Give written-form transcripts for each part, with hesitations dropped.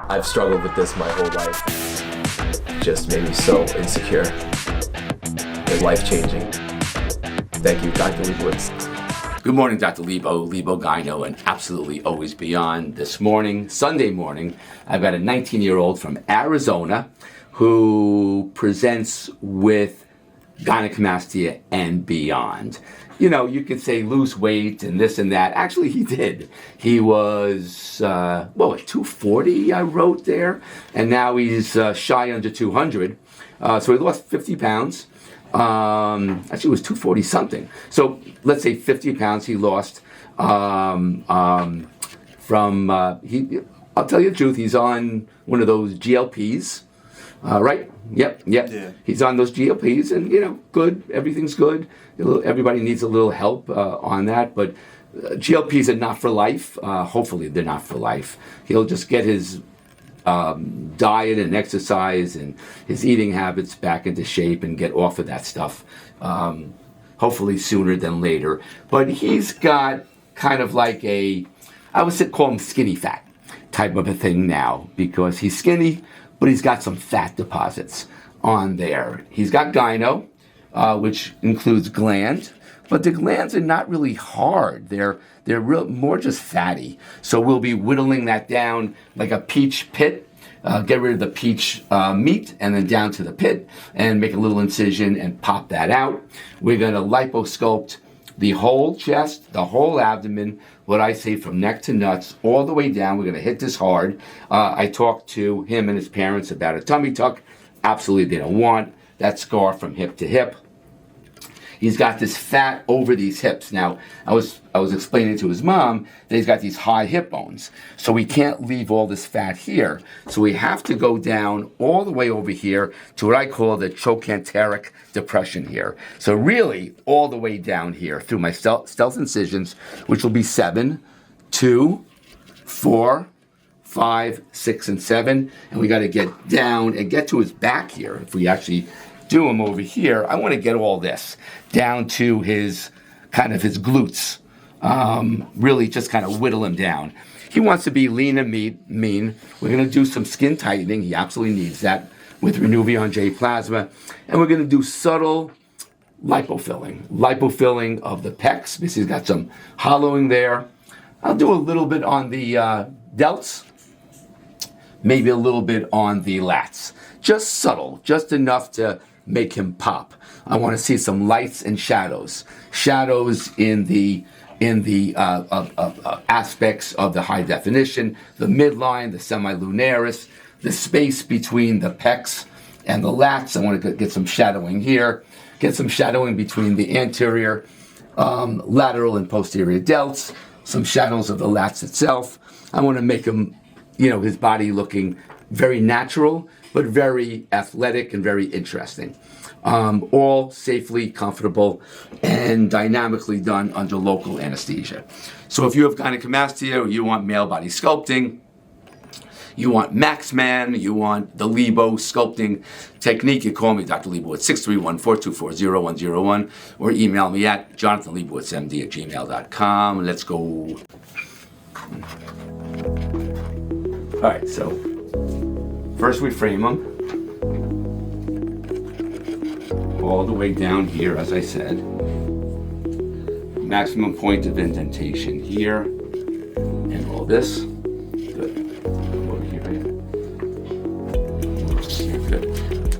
I've struggled with this my whole life. Just made me so insecure. It's life-changing. Thank you, Dr. Lebowitz. Good morning, Dr. Lebo, Gyno, and absolutely always beyond. This morning, Sunday morning, I've got a 19-year-old from Arizona who presents with gynecomastia and beyond. You know, you can say lose weight and this and that. Actually, he did. He was, 240, I wrote there. And now he's shy under 200. So he lost 50 pounds. Actually, it was 240 something. So let's say 50 pounds he lost I'll tell you the truth, he's on one of those GLPs. Right? Yep. Yeah. He's on those GLPs, and good. Everything's good. Everybody needs a little help on that, but GLPs are not for life. Hopefully, they're not for life. He'll just get his diet and exercise and his eating habits back into shape and get off of that stuff. Hopefully, sooner than later. But he's got kind of like I would call him skinny fat type of a thing now, because he's skinny, but he's got some fat deposits on there. He's got gyno, which includes gland, but the glands are not really hard. They're more just fatty. So we'll be whittling that down like a peach pit. Get rid of the peach meat and then down to the pit and make a little incision and pop that out. We're gonna liposculpt the whole chest, the whole abdomen, what I say from neck to nuts, all the way down. We're going to hit this hard. I talked to him and his parents about a tummy tuck. Absolutely, they don't want that scar from hip to hip. He's got this fat over these hips. Now, I was explaining to his mom that he's got these high hip bones. So we can't leave all this fat here. So we have to go down all the way over here to what I call the trochanteric depression here. So really, all the way down here through my stealth incisions, which will be 7, 2, 4, 5, 6, and 7. And we got to get down and get to his back here. If we actually do him over here, I want to get all this down to his glutes. Really just kind of whittle him down. He wants to be lean and mean. We're going to do some skin tightening. He absolutely needs that with Renuvion J Plasma. And we're going to do subtle lipofilling of the pecs, because he's got some hollowing there. I'll do a little bit on the delts, maybe a little bit on the lats. Just subtle, just enough to make him pop. I want to see some lights and shadows. Shadows in the aspects of the high definition, the midline, the semilunaris, the space between the pecs and the lats. I want to get some shadowing here. Get some shadowing between the anterior, lateral, and posterior delts. Some shadows of the lats itself. I want to make him, his body looking very natural, but very athletic and very interesting. All safely, comfortable, and dynamically done under local anesthesia. So if you have gynecomastia, or you want male body sculpting, you want Maxman, you want the Lebo sculpting technique, you call me Dr. Lebo at 631-424-0101, or email me at jonathanlebowitzmd@gmail.com. Let's go. All right, so first we frame them all the way down here, as I said. Maximum point of indentation here, and all this. Good. Over here, good.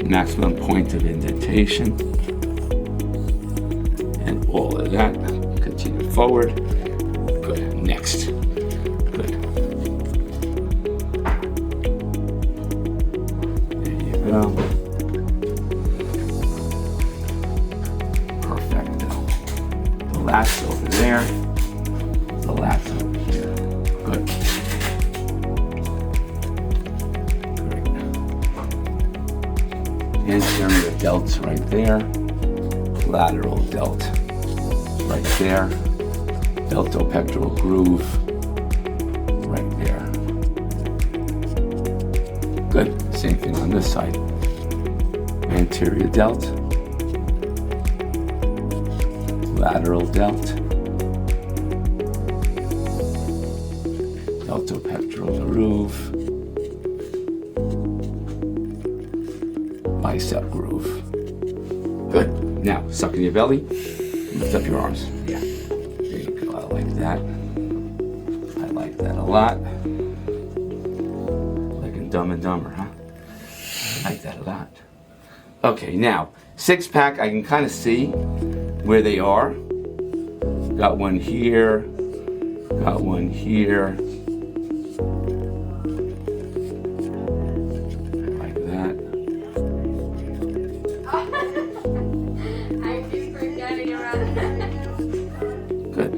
Maximum point of indentation, and all of that. Continue forward. Good. Next. Good. There you go. Lats over there, the lats over here. Good. Great. Anterior delts right there, lateral delt right there, deltopectoral groove right there. Good. Same thing on this side. Anterior delt, lateral delt, deltopectoral groove, bicep groove. Good. Now, suck in your belly. Lift up your arms. Yeah. There you go. I like that. I like that a lot. Like in Dumb and Dumber, huh? I like that a lot. Okay, now, 6-pack, I can kind of see where they are. Got one here. Got one here. Like that. I keep forgetting around. Good.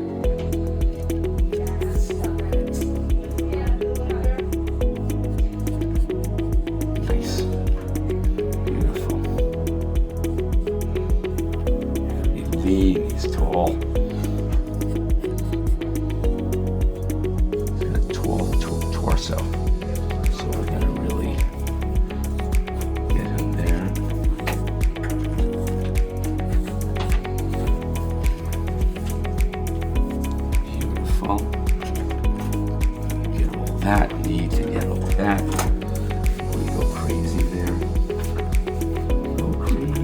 Nice. Beautiful. He's lean, he's tall. He's got a tall torso. So we're gonna really get him there. Beautiful. Get all that. Need to get all that. We go crazy there. Go crazy.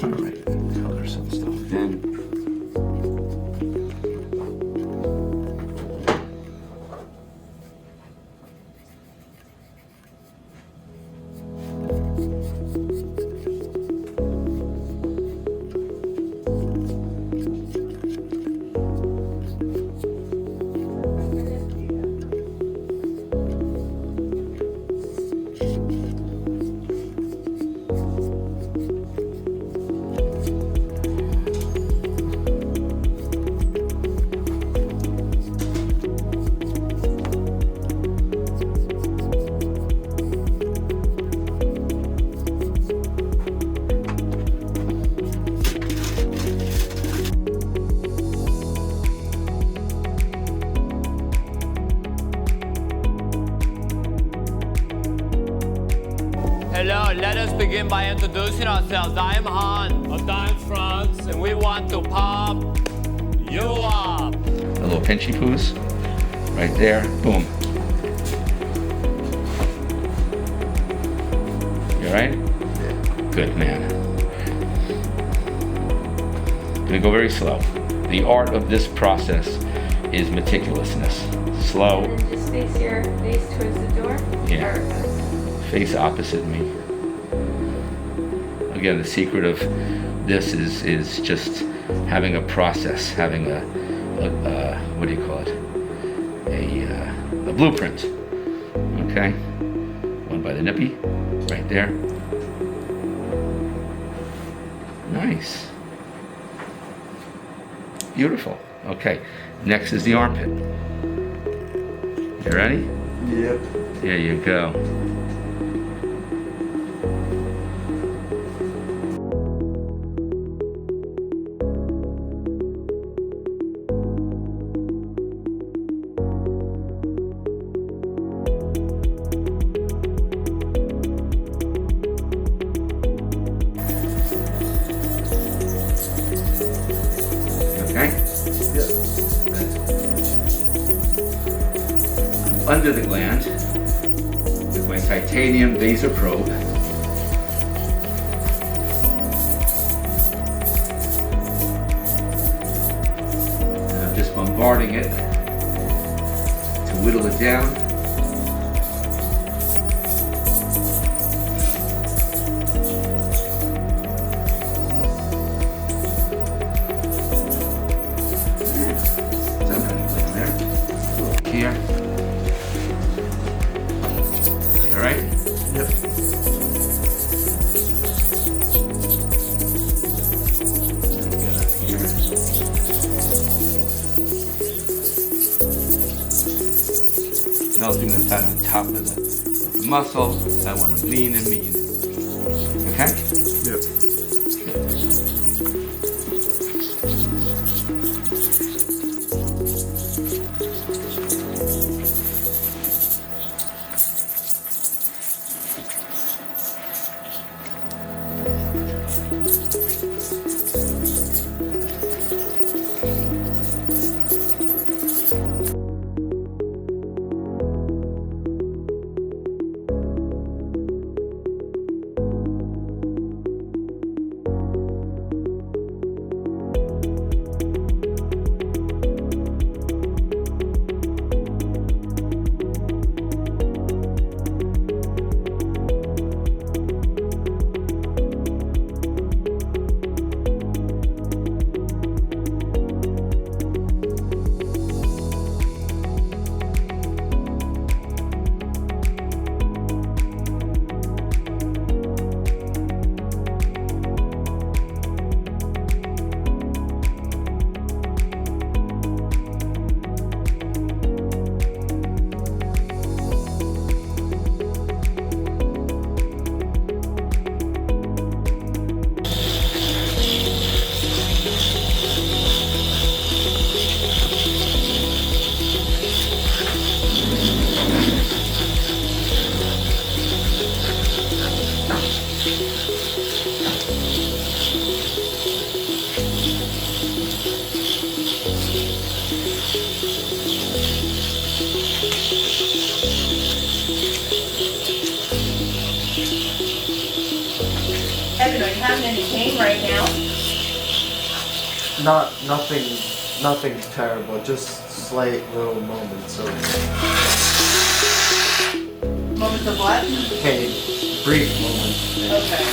All right, color some stuff in. Hello, let us begin by introducing ourselves. I am Han. And I'm Franz. And we want to pop you up. A little pinchy poos. Right there. Boom. You alright? Yeah. Good, man. Gonna go very slow. The art of this process is meticulousness. Slow. And then just face your face towards the door. Yeah. Or- Face opposite me. Again, the secret of this is just having a process, having a what do you call it? A blueprint. Okay. One by the nippy, right there. Nice. Beautiful. Okay. Next is the armpit. You ready? Yep. There you go. Okay? Yep. Under the gland with my titanium laser probe. And I'm just bombarding it to whittle it down. Here. All right? Yep. Here. Developing the fat on top of the muscle. I want them lean and mean. Okay? Yep. good. Are you having any pain right now? Nothing terrible, just slight little moments of Moments of what? pain, brief moments. Okay.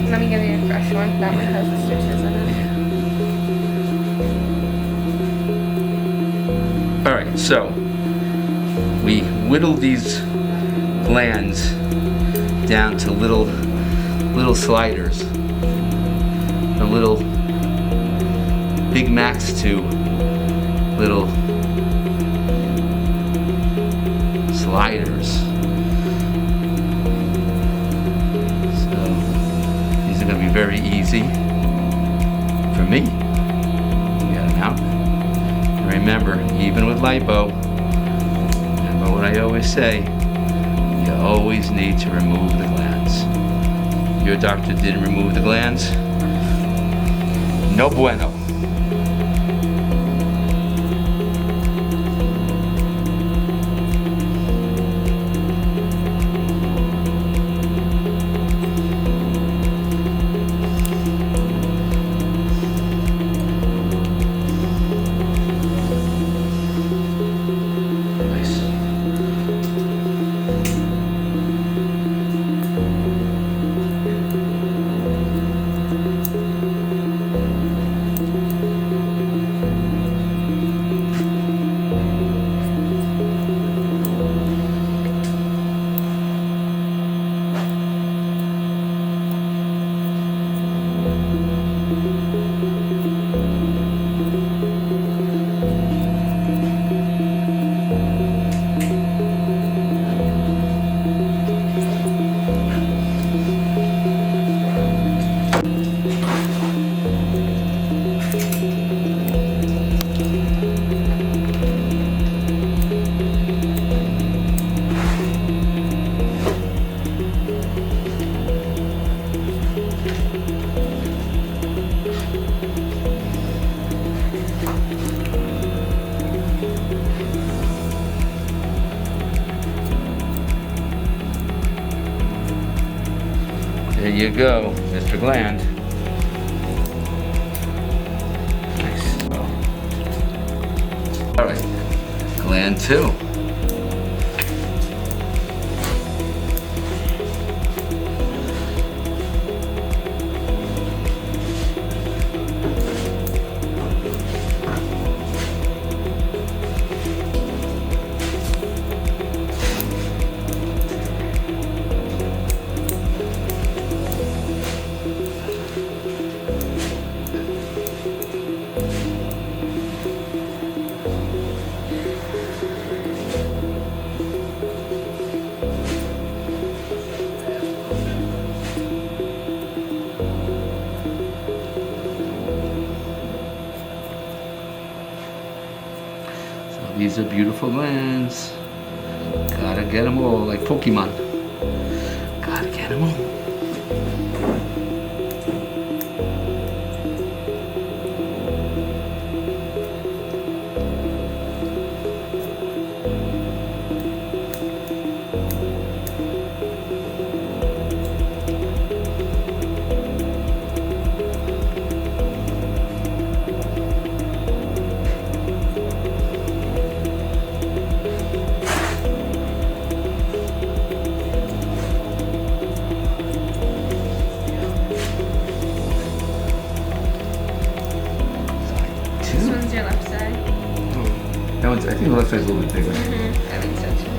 Let me give you a fresh one. That one has the stitches in it. All right, so we whittle these glands down to little sliders, the little Big Macs to little sliders. So these are going to be very easy for me. Get them out. And remember, even with lipo, remember what I always say, you always need to remove the glands. Your doctor didn't remove the glands? No bueno. There you go, Mr. Gland. Nice. All right, gland 2. These are beautiful glands. Gotta get them all, like Pokemon. Gotta get them all. This one's your left side. That one's, I think the left side's a little bit bigger. I think so too.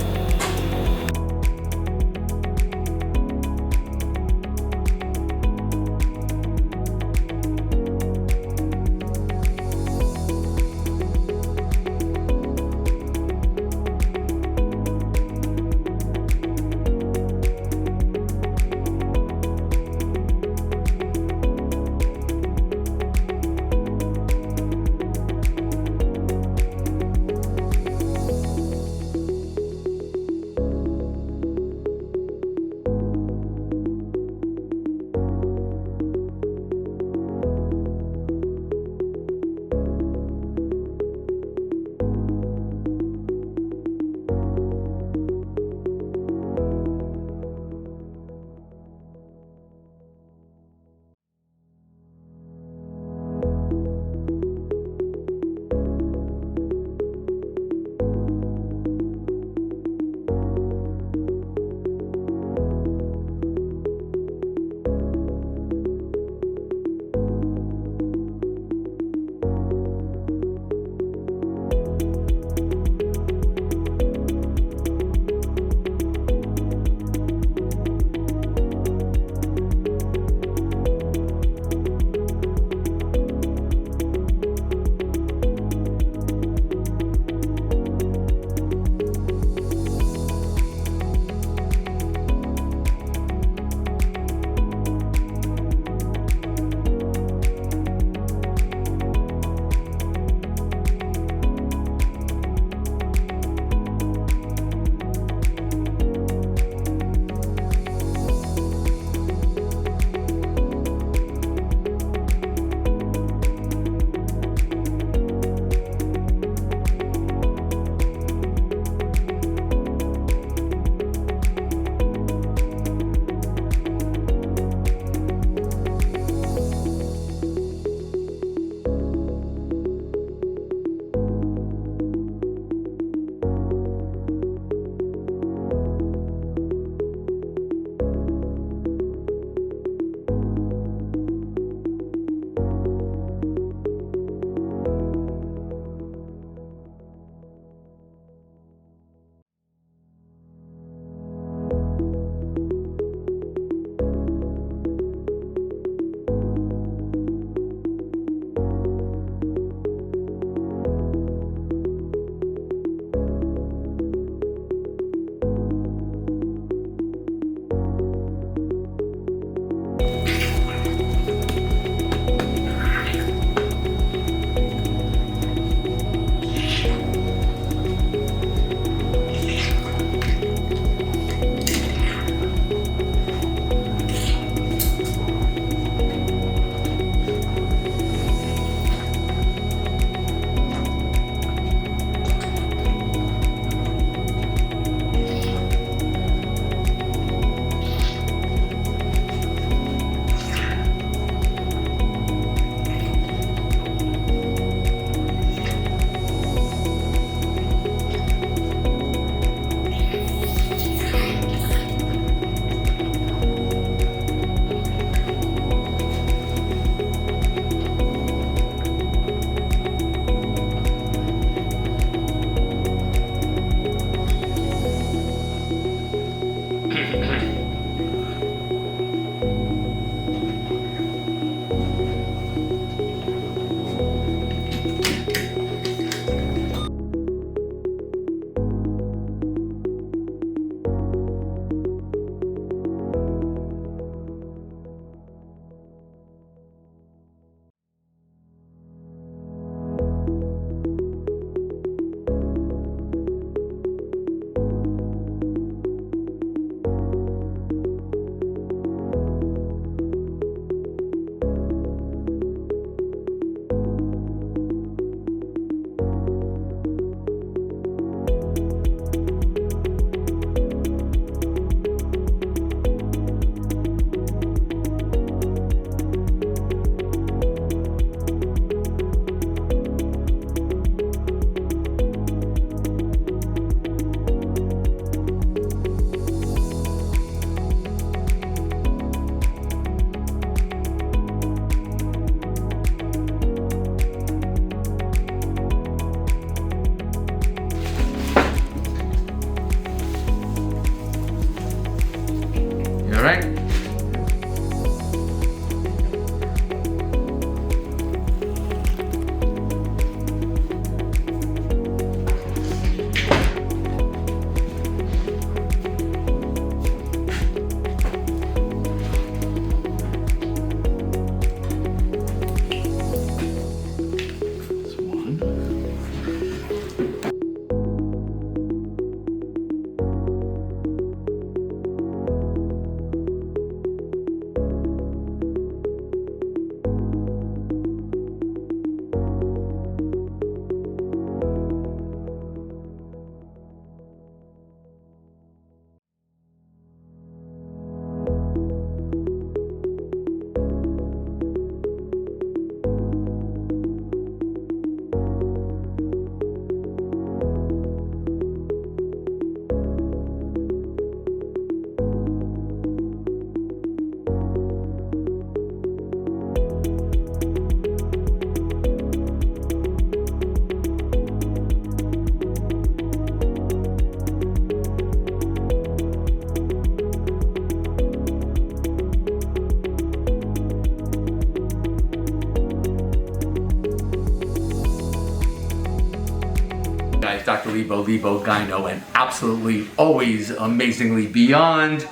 Guys, Dr. Lebo, Gyno, and absolutely always amazingly beyond.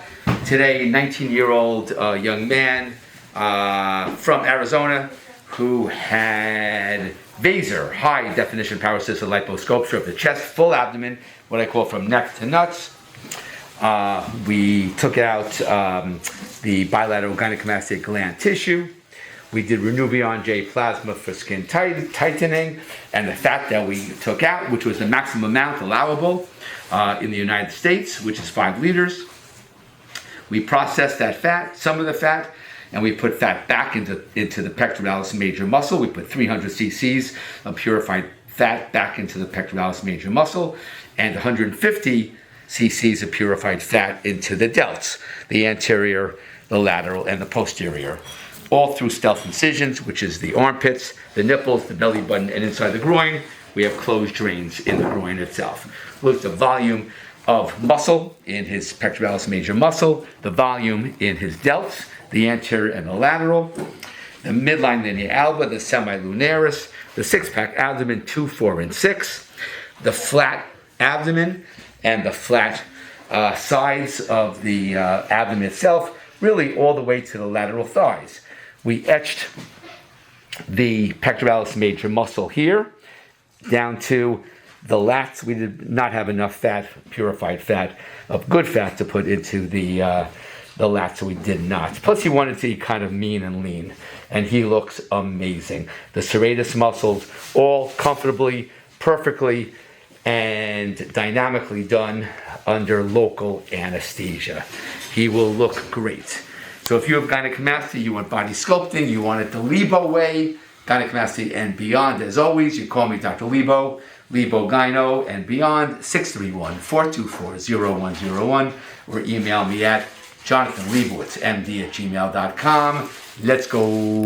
Today, 19-year-old young man from Arizona who had Vaser, high definition power assisted liposculpture of the chest, full abdomen, what I call from neck to nuts. We took out the bilateral gynecomastia gland tissue. We did Renuvion J plasma for skin tightening, and the fat that we took out, which was the maximum amount allowable in the United States, which is 5 liters. We processed that fat, some of the fat, and we put fat back into the pectoralis major muscle. We put 300 cc's of purified fat back into the pectoralis major muscle, and 150 cc's of purified fat into the delts, the anterior, the lateral, and the posterior, all through stealth incisions, which is the armpits, the nipples, the belly button, and inside the groin. We have closed drains in the groin itself. Look at the volume of muscle in his pectoralis major muscle, the volume in his delts, the anterior and the lateral, the midline linea alba, the semilunaris, the six-pack abdomen 2, 4, and 6, the flat abdomen, and the flat sides of the abdomen itself, really all the way to the lateral thighs. We etched the pectoralis major muscle here down to the lats. We did not have enough fat, purified fat, of good fat to put into the lats, so we did not. Plus he wanted to be kind of mean and lean, and he looks amazing. The serratus muscles all comfortably, perfectly, and dynamically done under local anesthesia. He will look great. So if you have gynecomastia, you want body sculpting, you want it the Lebo way, gynecomastia and beyond, as always, you call me Dr. Lebo, Gyno and beyond, 631-424-0101, or email me at jonathanlebowitzmd@gmail.com. Let's go.